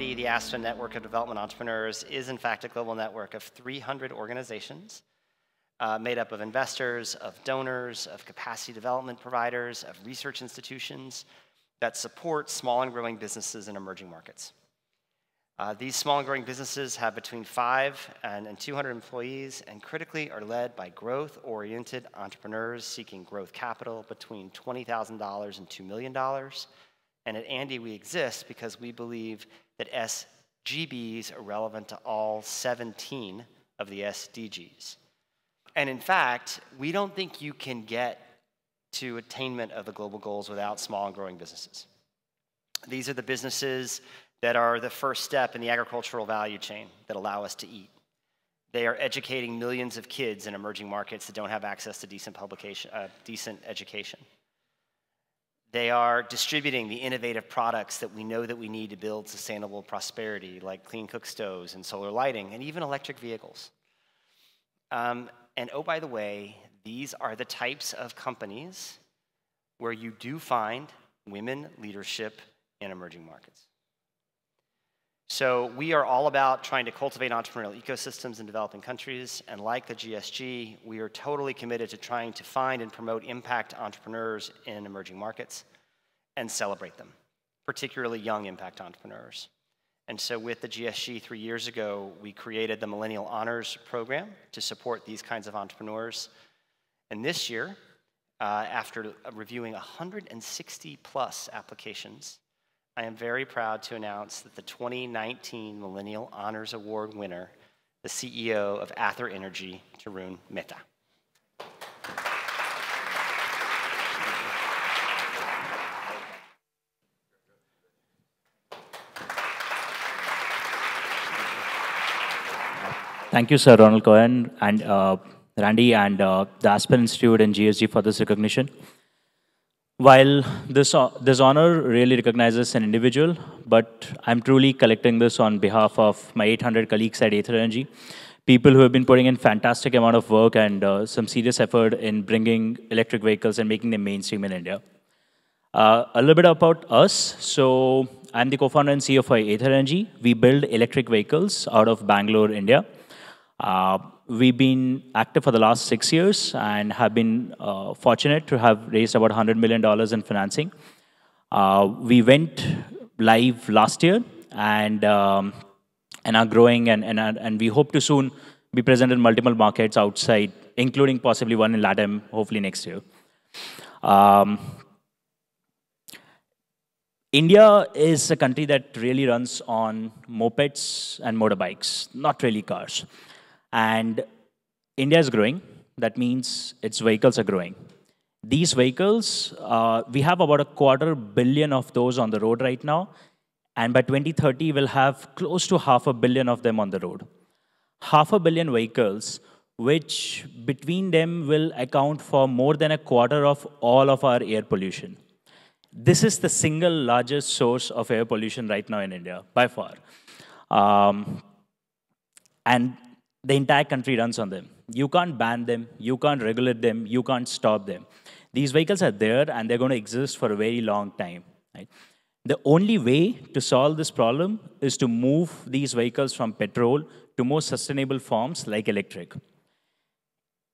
Andy, the Aspen Network of Development Entrepreneurs is in fact a global network of 300 organizations made up of investors, of donors, of capacity development providers, of research institutions that support small and growing businesses in emerging markets. These small and growing businesses have between 5 and 200 employees, and critically are led by growth-oriented entrepreneurs seeking growth capital between $20,000 and $2 million. And at Andy, we exist because we believe that SGBs are relevant to all 17 of the SDGs. And in fact, we don't think you can get to attainment of the global goals without small and growing businesses. These are the businesses that are the first step in the agricultural value chain that allow us to eat. They are educating millions of kids in emerging markets that don't have access to decent education. They are distributing the innovative products that we know that we need to build sustainable prosperity, like clean cook stoves and solar lighting, and even electric vehicles. And oh, by the way, these are the types of companies where you do find women leadership in emerging markets. So we are all about trying to cultivate entrepreneurial ecosystems in developing countries, and like the GSG, we are totally committed to trying to find and promote impact entrepreneurs in emerging markets and celebrate them, particularly young impact entrepreneurs. And so with the GSG 3 years ago, we created the Millennial Honors Program to support these kinds of entrepreneurs. And this year, after reviewing 160 plus applications, I am very proud to announce that the 2019 Millennial Honors Award winner, the CEO of Ather Energy, Tarun Mehta. Thank you, Sir Ronald Cohen, and Randy, and the Aspen Institute and GSG for this recognition. While this honor really recognizes an individual, but I'm truly collecting this on behalf of my 800 colleagues at Ather Energy, people who have been putting in fantastic amount of work and some serious effort in bringing electric vehicles and making them mainstream in India. A little bit about us. So I'm the co-founder and CEO of Ather Energy. We build electric vehicles out of Bangalore, India. We've been active for the last 6 years and have been fortunate to have raised about $100 million in financing. We went live last year and are growing, and we hope to soon be present in multiple markets outside, including possibly one in LATAM, hopefully next year. India is a country that really runs on mopeds and motorbikes, not really cars. And India is growing. That means its vehicles are growing. These vehicles, we have about 250 million of those on the road right now. And by 2030, we'll have close to 500 million of them on the road. 500 million vehicles, which between them will account for more than 1/4 of all of our air pollution. This is the single largest source of air pollution right now in India, by far. And the entire country runs on them. You can't ban them, you can't regulate them, you can't stop them. These vehicles are there and they're going to exist for a very long time. Right? The only way to solve this problem is to move these vehicles from petrol to more sustainable forms like electric.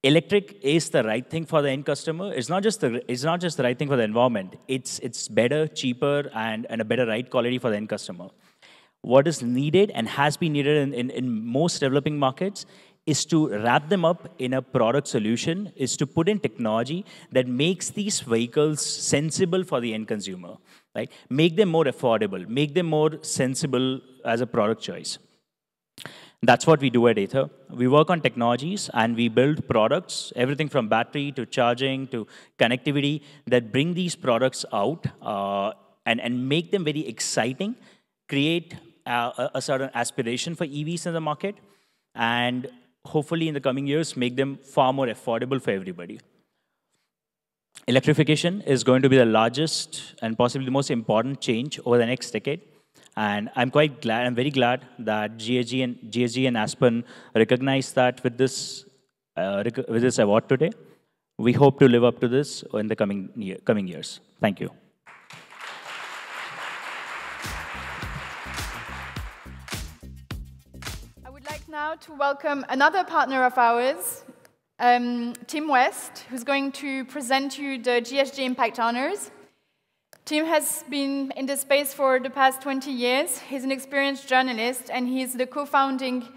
Electric is the right thing for the end customer. It's not just the right thing for the environment. It's better, cheaper, and a better ride quality for the end customer. What is needed and has been needed in most developing markets is to wrap them up in a product solution, is to put in technology that makes these vehicles sensible for the end consumer, right? Make them more affordable, make them more sensible as a product choice. That's what we do at Ather. We work on technologies and we build products, everything from battery to charging to connectivity, that bring these products out and make them very exciting, create a certain aspiration for EVs in the market, and hopefully in the coming years make them far more affordable for everybody. Electrification is going to be the largest and possibly the most important change over the next decade. And I'm very glad that GSG and Aspen recognized that with this award today. We hope to live up to this in the coming years. Thank you. now to welcome another partner of ours, Tim West, who's going to present you the GSG Impact Honors. Tim has been in this space for the past 20 years. He's an experienced journalist, and he's the co-founding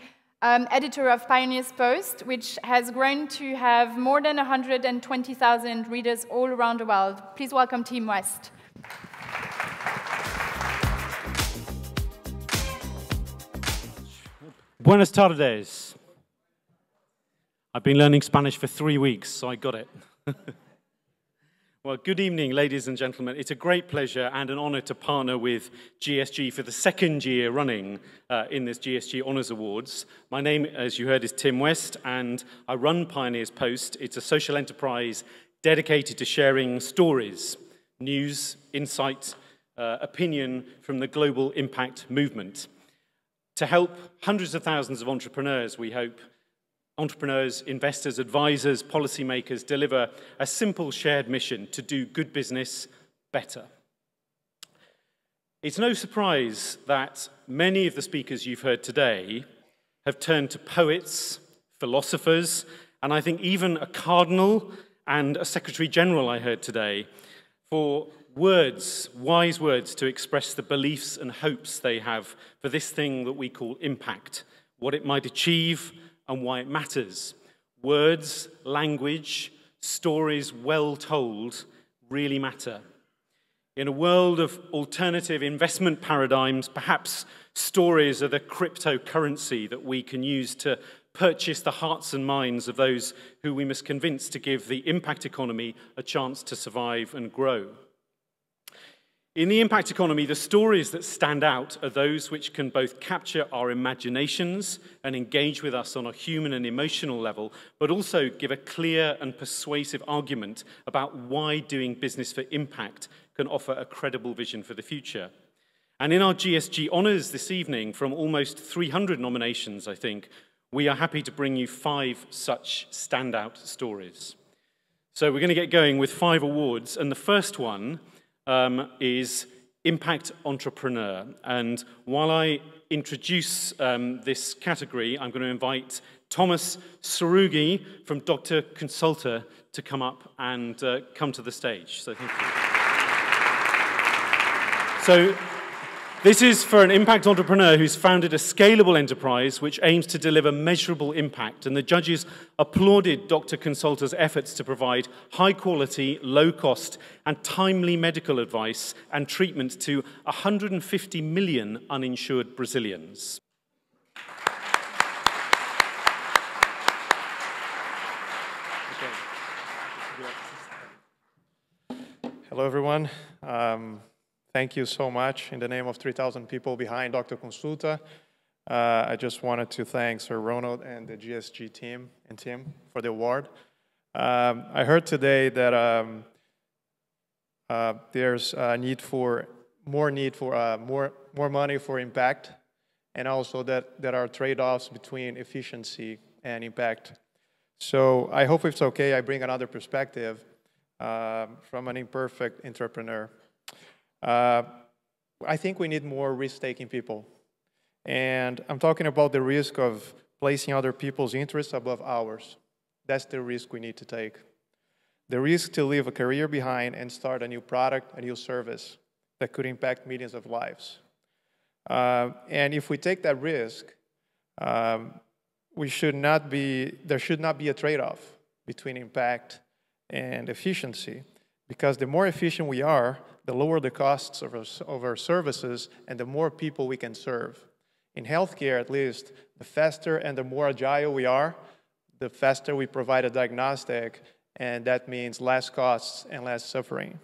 editor of Pioneers Post, which has grown to have more than 120,000 readers all around the world. Please welcome Tim West. Buenas tardes. I've been learning Spanish for 3 weeks, so I got it. Well, good evening, ladies and gentlemen. It's a great pleasure and an honor to partner with GSG for the second year running in this GSG Honors Awards. My name, as you heard, is Tim West, and I run Pioneers Post. It's a social enterprise dedicated to sharing stories, news, insight, opinion from the global impact movement. To help hundreds of thousands of entrepreneurs, we hope, entrepreneurs, investors, advisors, policymakers deliver a simple shared mission to do good business better. It's no surprise that many of the speakers you've heard today have turned to poets, philosophers, and I think even a cardinal and a secretary general I heard today for words, wise words to express the beliefs and hopes they have for this thing that we call impact, what it might achieve and why it matters. Words, language, stories well told really matter. In a world of alternative investment paradigms, perhaps stories are the cryptocurrency that we can use to purchase the hearts and minds of those who we must convince to give the impact economy a chance to survive and grow. In the impact economy, the stories that stand out are those which can both capture our imaginations and engage with us on a human and emotional level, but also give a clear and persuasive argument about why doing business for impact can offer a credible vision for the future. And in our GSG Honours this evening, from almost 300 nominations, I think, we are happy to bring you 5 such standout stories. So we're going to get going with 5 awards, and the first one is Impact Entrepreneur. And while I introduce this category, I'm going to invite Thomas Sarugi from Dr. Consulta to come up and come to the stage. So thank you. So this is for an impact entrepreneur who's founded a scalable enterprise which aims to deliver measurable impact. And the judges applauded Dr. Consulta's efforts to provide high quality, low cost, and timely medical advice and treatment to 150 million uninsured Brazilians. Hello, everyone. Thank you so much. In the name of 3,000 people behind Dr. Consulta, I just wanted to thank Sir Ronald and the GSG team and Tim for the award. I heard today that there's a need for more money for impact, and also that there are trade-offs between efficiency and impact. So I hope it's okay. I bring another perspective from an imperfect entrepreneur. I think we need more risk-taking people. And I'm talking about the risk of placing other people's interests above ours. That's the risk we need to take. The risk to leave a career behind and start a new product, a new service that could impact millions of lives. And if we take that risk, there should not be a trade-off between impact and efficiency, because the more efficient we are, the lower the costs of our services, and the more people we can serve. In healthcare, at least, the faster and the more agile we are, the faster we provide a diagnostic, and that means less costs and less suffering.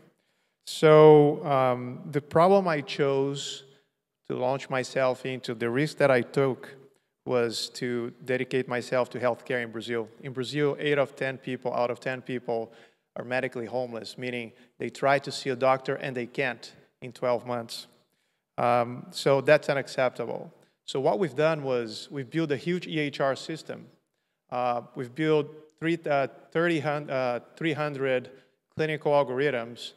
So the problem I chose to launch myself into, the risk that I took, was to dedicate myself to healthcare in Brazil. In Brazil, 8 out of 10 people are medically homeless, meaning they try to see a doctor and they can't in 12 months. So that's unacceptable. So what we've done was we've built a huge EHR system. We've built 300 clinical algorithms.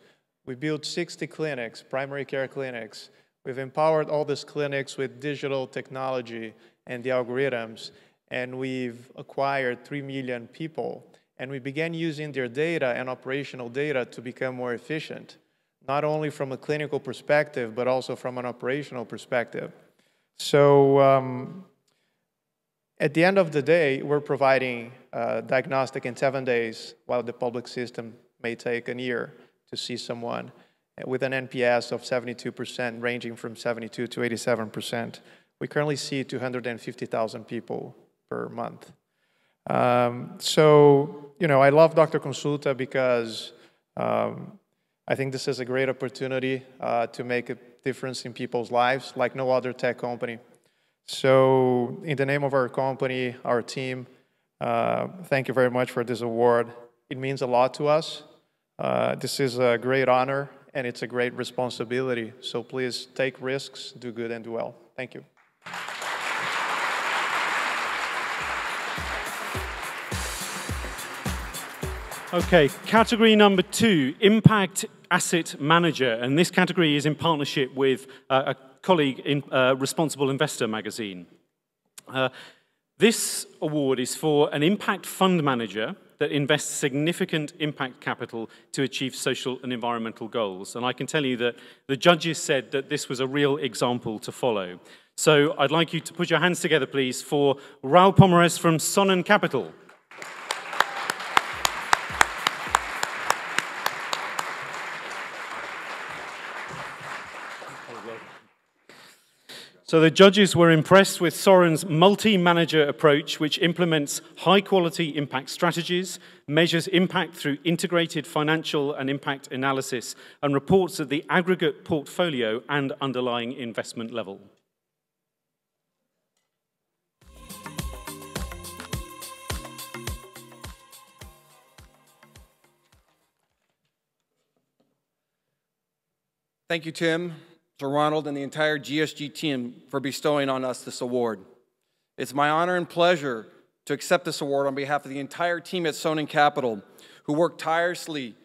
We built 60 clinics, primary care clinics. We've empowered all these clinics with digital technology and the algorithms. and we've acquired 3 million people, and we began using their data and operational data to become more efficient, not only from a clinical perspective, but also from an operational perspective. So at the end of the day, we're providing diagnostic in 7 days, while the public system may take a year to see someone, with an NPS of 72%, ranging from 72 to 87%. We currently see 250,000 people per month. So, you know, I love Dr. Consulta because I think this is a great opportunity to make a difference in people's lives like no other tech company. So in the name of our company, our team, thank you very much for this award. It means a lot to us. This is a great honor, and it's a great responsibility. So please take risks, do good, and do well. Thank you. Okay, category number 2, Impact Asset Manager. And this category is in partnership with a colleague in Responsible Investor magazine. This award is for an impact fund manager that invests significant impact capital to achieve social and environmental goals. And I can tell you that the judges said that this was a real example to follow. So I'd like you to put your hands together, please, for Raul Pomares from Sonnen Capital. So the judges were impressed with Soren's multi-manager approach, which implements high-quality impact strategies, measures impact through integrated financial and impact analysis, and reports at the aggregate portfolio and underlying investment level. Thank you, Tim, Sir Ronald, and the entire GSG team for bestowing on us this award. It's my honor and pleasure to accept this award on behalf of the entire team at Sonnen Capital, who work tirelessly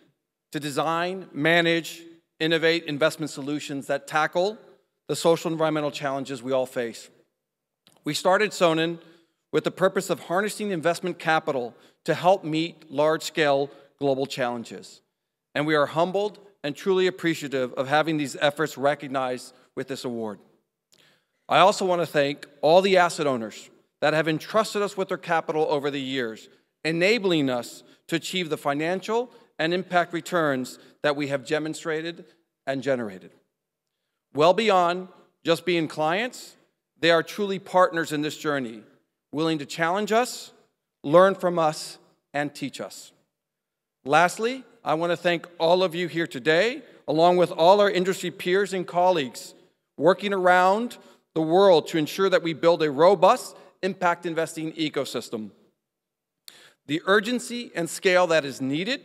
to design, manage, innovate investment solutions that tackle the social and environmental challenges we all face. We started Sonnen with the purpose of harnessing investment capital to help meet large-scale global challenges. And we are humbled and truly appreciative of having these efforts recognized with this award. I also want to thank all the asset owners that have entrusted us with their capital over the years, enabling us to achieve the financial and impact returns that we have demonstrated and generated. Well beyond just being clients, they are truly partners in this journey, willing to challenge us, learn from us, and teach us. Lastly, I want to thank all of you here today, along with all our industry peers and colleagues working around the world to ensure that we build a robust impact investing ecosystem. The urgency and scale that is needed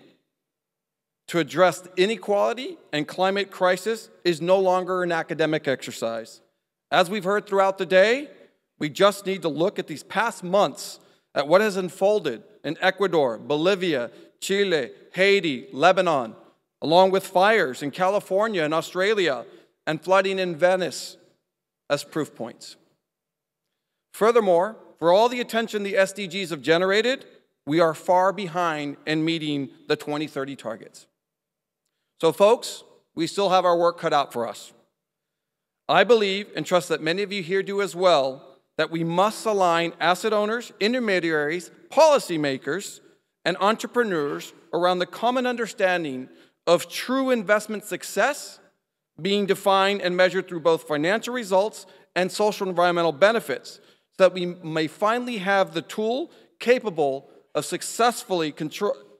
to address inequality and climate crisis is no longer an academic exercise. As we've heard throughout the day, we just need to look at these past months at what has unfolded in Ecuador, Bolivia, Chile, Haiti, Lebanon, along with fires in California and Australia and flooding in Venice as proof points. Furthermore, for all the attention the SDGs have generated, we are far behind in meeting the 2030 targets. So folks, we still have our work cut out for us. I believe and trust that many of you here do as well, that we must align asset owners, intermediaries, policymakers, and entrepreneurs around the common understanding of true investment success being defined and measured through both financial results and social and environmental benefits, so that we may finally have the tool capable of successfully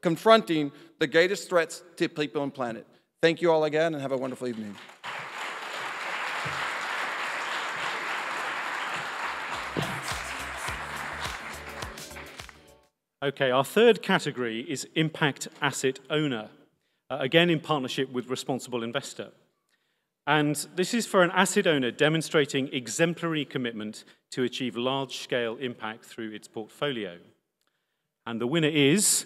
confronting the greatest threats to people and planet. Thank you all again, and have a wonderful evening. Okay, our third category is Impact Asset Owner, again in partnership with Responsible Investor. And this is for an asset owner demonstrating exemplary commitment to achieve large-scale impact through its portfolio. And the winner is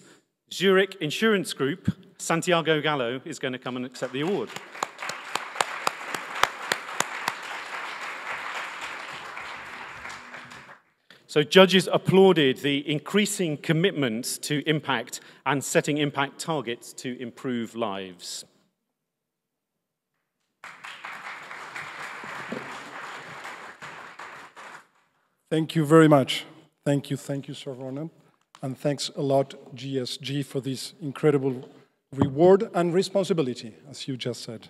Zurich Insurance Group. Santiago Gallo is going to come and accept the award. So judges applauded the increasing commitment to impact and setting impact targets to improve lives. Thank you very much. Thank you, Sir Ronan. And thanks a lot, GSG, for this incredible reward and responsibility, as you just said.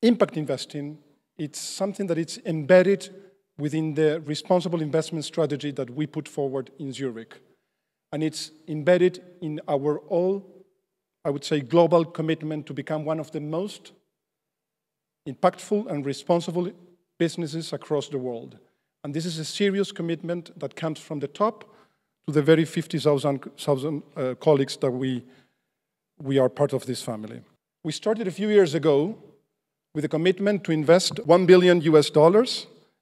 Impact investing, it's something that it's embedded within the responsible investment strategy that we put forward in Zurich. And it's embedded in our I would say, global commitment to become one of the most impactful and responsible businesses across the world. And this is a serious commitment that comes from the top to the very 50,000 colleagues that we are part of this family. We started a few years ago with a commitment to invest $1 billion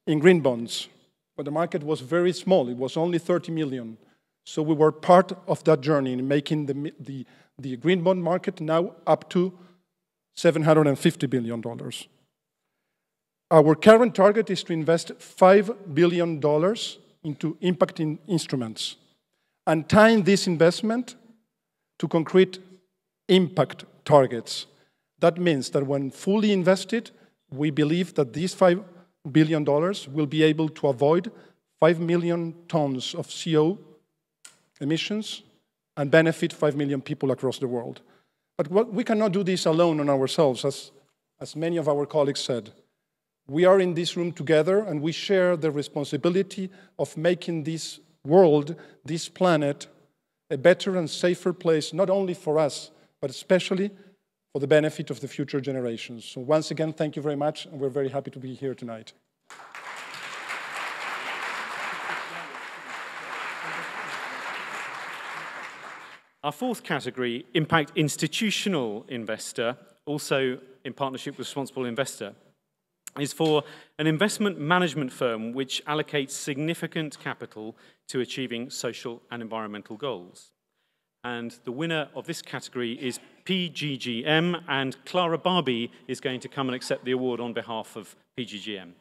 in green bonds, but the market was very small. It was only 30 million. So we were part of that journey in making the green bond market now up to $750 billion. Our current target is to invest $5 billion into impact instruments and tying this investment to concrete impact targets. That means that when fully invested, we believe that these $5 billion will be able to avoid 5 million tons of CO emissions and benefit 5 million people across the world. But we cannot do this alone on ourselves, as many of our colleagues said. We are in this room together, and we share the responsibility of making this world, this planet, a better and safer place, not only for us, but especially for the benefit of the future generations. So once again, thank you very much, and we're very happy to be here tonight. Our fourth category, Impact Institutional Investor, also in partnership with Responsible Investor, is for an investment management firm which allocates significant capital to achieving social and environmental goals. And the winner of this category is PGGM, and Clara Barbie is going to come and accept the award on behalf of PGGM.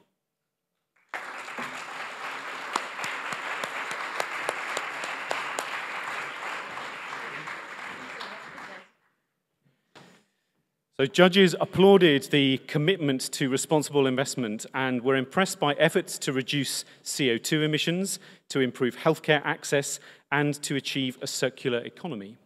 So judges applauded the commitment to responsible investment and were impressed by efforts to reduce CO2 emissions, to improve healthcare access, and to achieve a circular economy.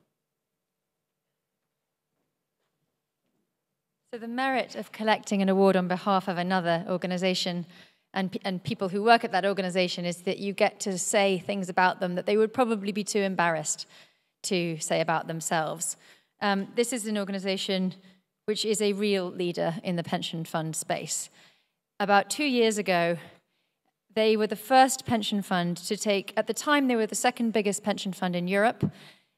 So the merit of collecting an award on behalf of another organization and people who work at that organization is that you get to say things about them that they would probably be too embarrassed to say about themselves. This is an organization which is a real leader in the pension fund space. About 2 years ago, they were the first pension fund to take, at the time they were the second biggest pension fund in Europe,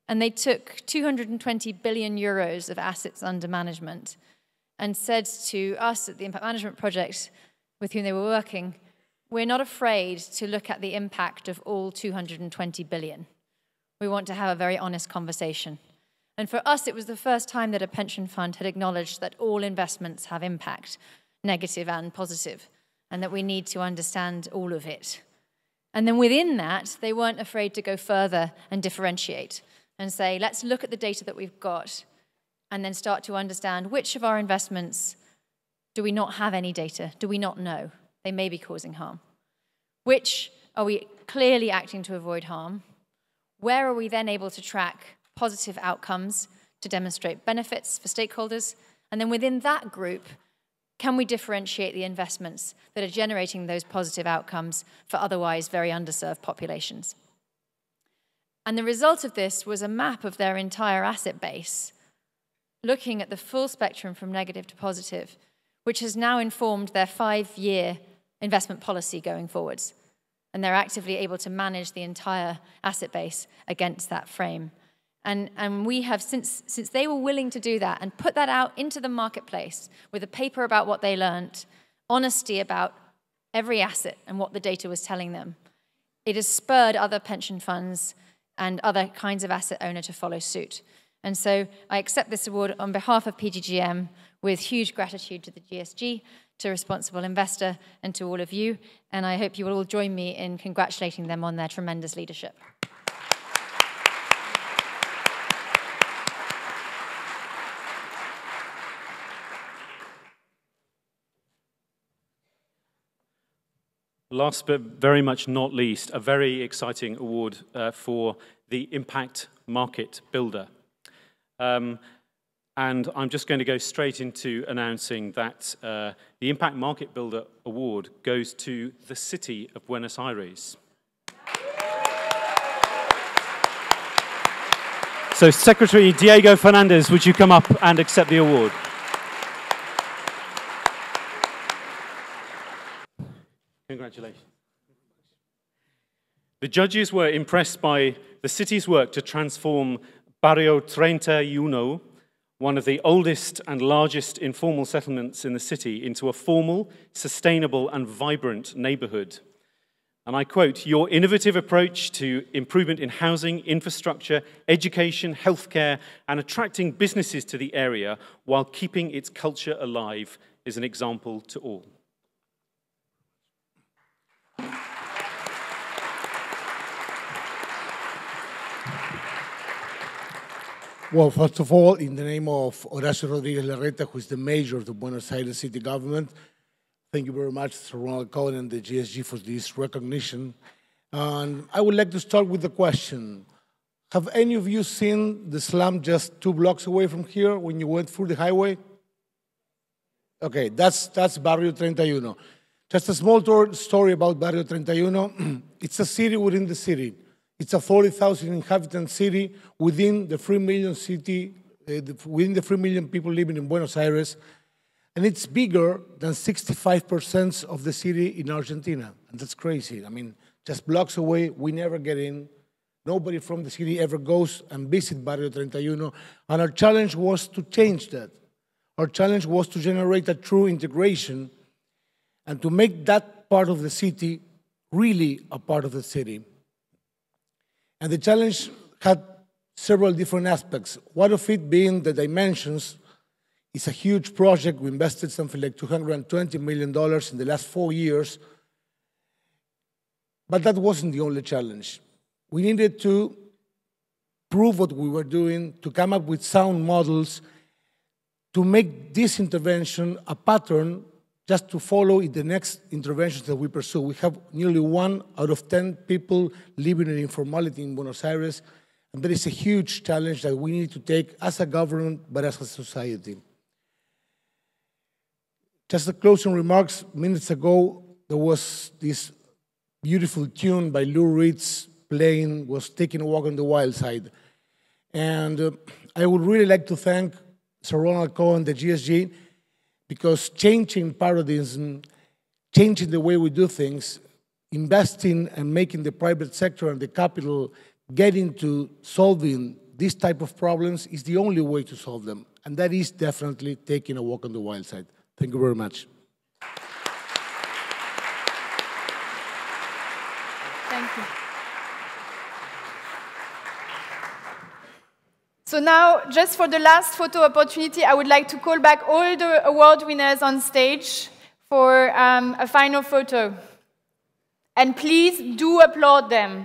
and they took 220 billion euros of assets under management and said to us at the Impact Management Project, with whom they were working, we're not afraid to look at the impact of all 220 billion. We want to have a very honest conversation. And for us, it was the first time that a pension fund had acknowledged that all investments have impact, negative and positive, and that we need to understand all of it. And then within that, they weren't afraid to go further and differentiate and say, let's look at the data that we've got and then start to understand which of our investments do we not have any data, do we not know? They may be causing harm. Which are we clearly acting to avoid harm? Where are we then able to track positive outcomes to demonstrate benefits for stakeholders? And then within that group, can we differentiate the investments that are generating those positive outcomes for otherwise very underserved populations? And the result of this was a map of their entire asset base, looking at the full spectrum from negative to positive, which has now informed their 5-year investment policy going forwards. And they're actively able to manage the entire asset base against that frame. And we have, since they were willing to do that and put that out into the marketplace with a paper about what they learned, honesty about every asset and what the data was telling them, it has spurred other pension funds and other kinds of asset owner to follow suit. And so I accept this award on behalf of PGGM with huge gratitude to the GSG, to Responsible Investor, and to all of you. And I hope you will all join me in congratulating them on their tremendous leadership. Last but very much not least, a very exciting award for the Impact Market Builder. And I'm just going to go straight into announcing that the Impact Market Builder Award goes to the city of Buenos Aires. So Secretary Diego Fernandez, would you come up and accept the award? Congratulations. The judges were impressed by the city's work to transform Barrio 31, one of the oldest and largest informal settlements in the city, into a formal, sustainable, and vibrant neighborhood. And I quote, "Your innovative approach to improvement in housing, infrastructure, education, healthcare, and attracting businesses to the area while keeping its culture alive is an example to all." Well, first of all, in the name of Horacio Rodriguez Larreta, who is the mayor of the Buenos Aires city government, thank you very much, Sir Ronald Cohen and the GSG for this recognition. And I would like to start with the question. Have any of you seen the slum just 2 blocks away from here when you went through the highway? Okay, that's Barrio 31. Just a small story about Barrio 31. It's a city within the city. It's a 40,000 inhabitant city within the 3 million within the 3 million people living in Buenos Aires, and it's bigger than 65% of the city in Argentina, and that's crazy. I mean, just blocks away, we never get in. Nobody from the city ever goes and visits Barrio 31, and our challenge was to change that. Our challenge was to generate a true integration and to make that part of the city really a part of the city. And the challenge had several different aspects. One of it being the dimensions. It's a huge project. We invested something like $220 million in the last 4 years. But that wasn't the only challenge. We needed to prove what we were doing, to come up with sound models, to make this intervention a pattern just to follow in the next interventions that we pursue. We have nearly 1 out of 10 people living in informality in Buenos Aires, and that is a huge challenge that we need to take as a government, but as a society. Just a closing remarks, minutes ago, there was this beautiful tune by Lou Reed's playing, was Taking a Walk on the Wild Side. And I would really like to thank Sir Ronald Cohen, the GSG, because changing paradigms, changing the way we do things, investing and making the private sector and the capital get into solving these type of problems is the only way to solve them. And that is definitely taking a walk on the wild side. Thank you very much. Thank you. So now, just for the last photo opportunity, I would like to call back all the award winners on stage for a final photo. And please do applaud them.